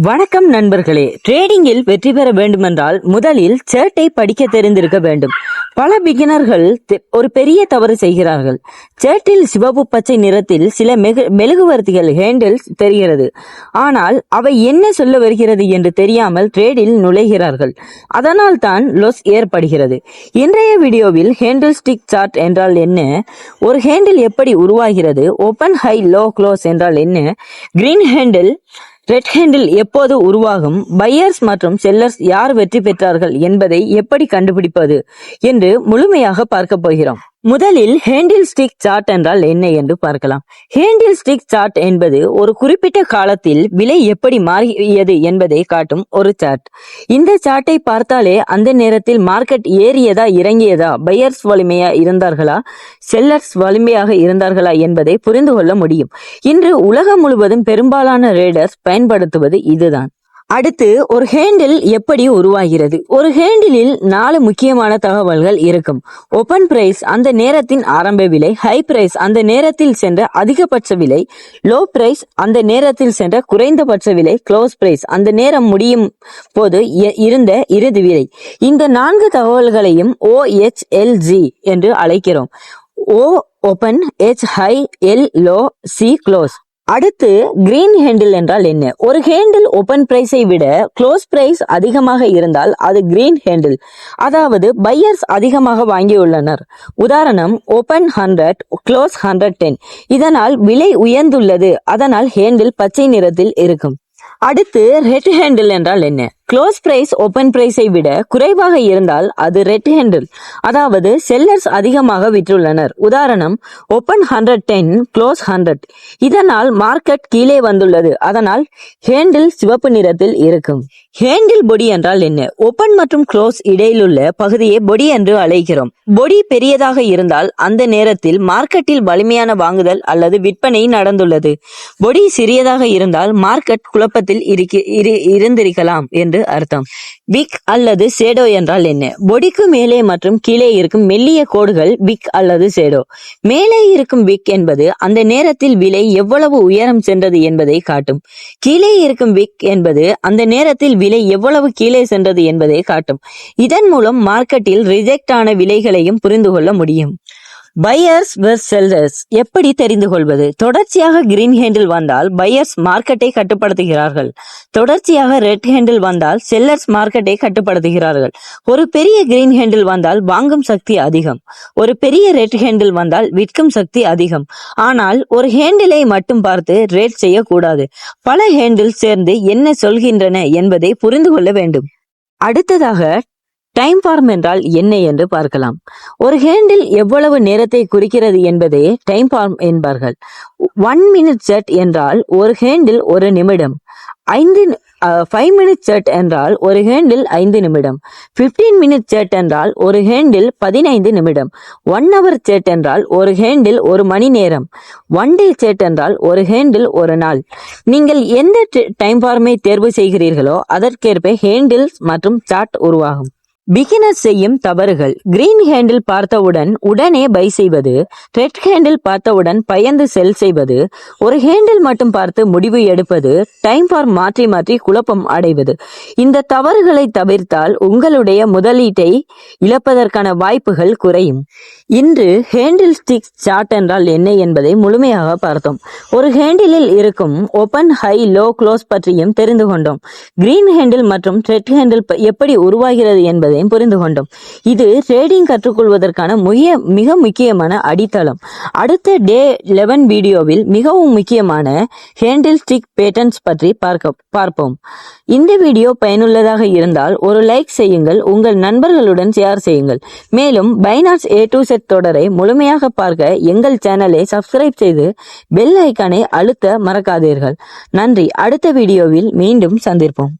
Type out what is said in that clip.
வணக்கம் நண்பர்களே. ட்ரேடிங்கில் வெற்றி பெற வேண்டுமென்றால் முதலில் சார்ட்டை படிக்க தெரிந்திருக்க வேண்டும். பல பிகினர்கள் ஒரு பெரிய தவறு செய்கிறார்கள். சார்ட்டில் சிவப்பு பச்சை நிறத்தில் சில மெழுகுவர்த்திகள் ஹேண்டில்ஸ் தெரிகிறது. ஆனால் அவை என்ன சொல்ல வருகிறது என்று தெரியாமல் ட்ரேடில் நுழைகிறார்கள். அதனால் தான் லாஸ் ஏற்படுகிறது. இன்றைய வீடியோவில் ஹேண்டில் ஸ்டிக் சார்ட் என்றால் என்ன, ஒரு ஹேண்டில் எப்படி உருவாகிறது, ஓபன் ஹை லோ க்ளோஸ் என்றால் என்ன, கிரீன் ஹேண்டில் ரெட் ஹேண்டில் எப்போது உருவாகும், பையர்ஸ் மற்றும் செல்லர்ஸ் யார் வெற்றி பெற்றார்கள் என்பதை எப்படி கண்டுபிடிப்பது என்று முழுமையாக பார்க்க போகிறோம். முதலில் ஹேண்டில் ஸ்டிக் சார்ட் என்றால் என்ன என்று பார்க்கலாம். ஹேண்டில் ஸ்டிக் சார்ட் என்பது ஒரு குறிப்பிட்ட காலத்தில் விலை எப்படி மாறியது என்பதை காட்டும் ஒரு சார்ட். இந்த சார்ட்டை பார்த்தாலே அந்த நேரத்தில் மார்க்கெட் ஏறியதா இறங்கியதா, பையர்ஸ் வலிமையா இருந்தார்களா, செல்லர்ஸ் வலிமையாக இருந்தார்களா என்பதை புரிந்து கொள்ள முடியும். இன்று உலகம் முழுவதும் பெரும்பாலான ரேடர்ஸ் பயன்படுத்துவது இதுதான். அடுத்து, ஒரு ஹேண்டில் எப்படி உருவாகிறது. ஒரு ஹேண்டிலில் 4 முக்கியமான தகவல்கள் இருக்கும். ஓபன் பிரைஸ், அந்த நேரத்தின் ஆரம்ப விலை. ஹை பிரைஸ், அந்த நேரத்தில் சென்ற அதிகபட்ச விலை. லோ பிரைஸ், அந்த நேரத்தில் சென்ற குறைந்தபட்ச விலை. க்ளோஸ் பிரைஸ், அந்த நேரம் முடியும் போது இருந்த இறுதி விலை. இந்த 4 தகவல்களையும் OHLG என்று அழைக்கிறோம். O open, H high, L low, C close. அடுத்து, கிரீன் ஹேண்டில் என்றால் என்ன. ஒரு ஹேண்டில் ஓபன் பிரைஸை விட க்ளோஸ் பிரைஸ் அதிகமாக இருந்தால் அது கிரீன் ஹேண்டில், அதாவது பையர்ஸ் அதிகமாக வாங்கியுள்ளனர். உதாரணம், ஓபன் 100, க்ளோஸ் 110. இதனால் விலை உயர்ந்துள்ளது, அதனால் ஹேண்டில் பச்சை நிறத்தில் இருக்கும். அடுத்து, ரெட் ஹேண்டில் என்றால் என்ன. க்ளோஸ் பிரைஸ் ஓபன் பிரைஸை விட குறைவாக இருந்தால் அது ரெட் ஹேண்டில், அதாவது செல்லர்ஸ் அதிகமாக விற்றுள்ளனர். உதாரணம், ஓபன் 110, க்ளோஸ் 100. இதனால் மார்க்கெட் கீழே வந்துள்ளது, அதனால் ஹேண்டில் சிவப்பு நிறத்தில் இருக்கும். ஹேண்டில் பொடி என்றால் என்ன. ஓபன் மற்றும் க்ளோஸ் இடையிலுள்ள பகுதியை பொடி என்று அழைக்கிறோம். பொடி பெரியதாக இருந்தால் அந்த நேரத்தில் மார்க்கெட்டில் வலிமையான வாங்குதல் அல்லது விற்பனை நடந்துள்ளது. பொடி சிறியதாக இருந்தால் மார்க்கெட் குழப்பத்தில் இருந்திருக்கலாம் என்று அர்த்தம். விக் அல்லது ஷேடோ என்றால் என்ன. பொடிக்கு மேலே மற்றும் கீழே இருக்கும் மெல்லிய கோடுகள் விக் அல்லது ஷேடோ. மேலே இருக்கும் விக் என்பது அந்த நேரத்தில் விலை எவ்வளவு உயரம் சென்றது என்பதை காட்டும். கீழே இருக்கும் விக் என்பது அந்த நேரத்தில் விலை எவ்வளவு கீழே சென்றது என்பதை காட்டும். இதன் மூலம் மார்க்கெட்டில் ரிஜெக்ட் ஆன விலைகளையும் புரிந்து கொள்ள முடியும். பையர்ஸ் வெர்சஸ் செல்லர்ஸ் எப்படி தெரிந்து கொள்வது. தொடர்ச்சியாக கிரீன் ஹேண்டில் வந்தால் பையர்ஸ் மார்க்கெட்டை கட்டுப்படுத்துகிறார்கள். தொடர்ச்சியாக ரெட் ஹேண்டில் வந்தால் செல்லர்ஸ் மார்க்கெட்டை கட்டுப்படுத்துகிறார்கள். ஒரு பெரிய கிரீன் ஹேண்டில் வந்தால் வாங்கும் சக்தி அதிகம். ஒரு பெரிய ரெட் ஹேண்டில் வந்தால் விற்கும் சக்தி அதிகம். ஆனால் ஒரு ஹேண்டிலை மட்டும் பார்த்து ரேட் செய்யக்கூடாது. பல ஹேண்டில் சேர்ந்து என்ன சொல்கின்றன என்பதை புரிந்து கொள்ள வேண்டும். அடுத்ததாக, டைம் ஃபார்ம் என்றால் என்ன என்று பார்க்கலாம். ஒரு ஹேண்டில் எவ்வளவு நேரத்தை குறிக்கிறது என்பதே டைம் ஃபார்ம் என்பார்கள். 1 minute செட் என்றால் ஒரு ஹேண்டில் 1 நிமிடம். 5 minute செட் என்றால் ஒரு ஹேண்டில் 5 நிமிடம். 15 minute செட் என்றால் ஒரு ஹேண்டில் 15 நிமிடம். 1 hour செட் என்றால் ஒரு ஹேண்டில் 1 மணி நேரம். 1 day செட் என்றால் ஒரு ஹேண்டில் 1 நாள். நீங்கள் எந்த டைம் ஃபார்மை தேர்வு செய்கிறீர்களோ அதற்கேற்ப ஹேண்டில்ஸ் மற்றும் சார்ட் உருவாகும். பிகினர்ஸ் செய்யும் தவறுகள். கிரீன் ஹேண்டில் பார்த்தவுடன் உடனே பை செய்வது, ரெட் ஹேண்டில் பார்த்தவுடன் பயந்து செல் செய்வது, ஒரு ஹேண்டில் மட்டும் பார்த்து முடிவு எடுப்பது, டைம் ஃபார்ம் மாற்றி மாற்றி குழப்பம் அடைவது. இந்த தவறுகளை தவிர்த்தால் உங்களுடைய முதலீட்டை இழப்பதற்கான வாய்ப்புகள் குறையும். இன்று ஹேண்டில் ஸ்டிக் சார்ட் என்றால் என்ன என்பதை முழுமையாக பார்த்தோம். ஒரு ஹேண்டிலில் இருக்கும் ஓபன் ஹை லோ க்ளோஸ் பற்றியும் தெரிந்து கொண்டோம். கிரீன் ஹேண்டில் மற்றும் ரெட் ஹேண்டில் எப்படி உருவாகிறது என்பதை புரிந்து கொண்டோம். இது ட்ரேடிங் கற்றுக்கொள்வதற்கான மிக முக்கியமான அடித்தளம். அடுத்த டே 11 வீடியோவில் மிகவும் முக்கியமான ஹேண்டில் ஸ்டிக் பேட்டர்ன்ஸ் பற்றி பார்ப்போம். இந்த வீடியோ பயனுள்ளதாக இருந்தால் ஒரு லைக் செய்யுங்கள், உங்கள் நண்பர்களுடன் ஷேர் செய்யுங்கள். மேலும் பைனான்ஸ் A to Z தொடரை முழுமையாக பார்க்க எங்கள் சேனலை சப்ஸ்கிரைப் செய்து பெல் ஐக்கானை அழுத்த மறக்காதீர்கள். நன்றி. அடுத்த வீடியோவில் மீண்டும் சந்திப்போம்.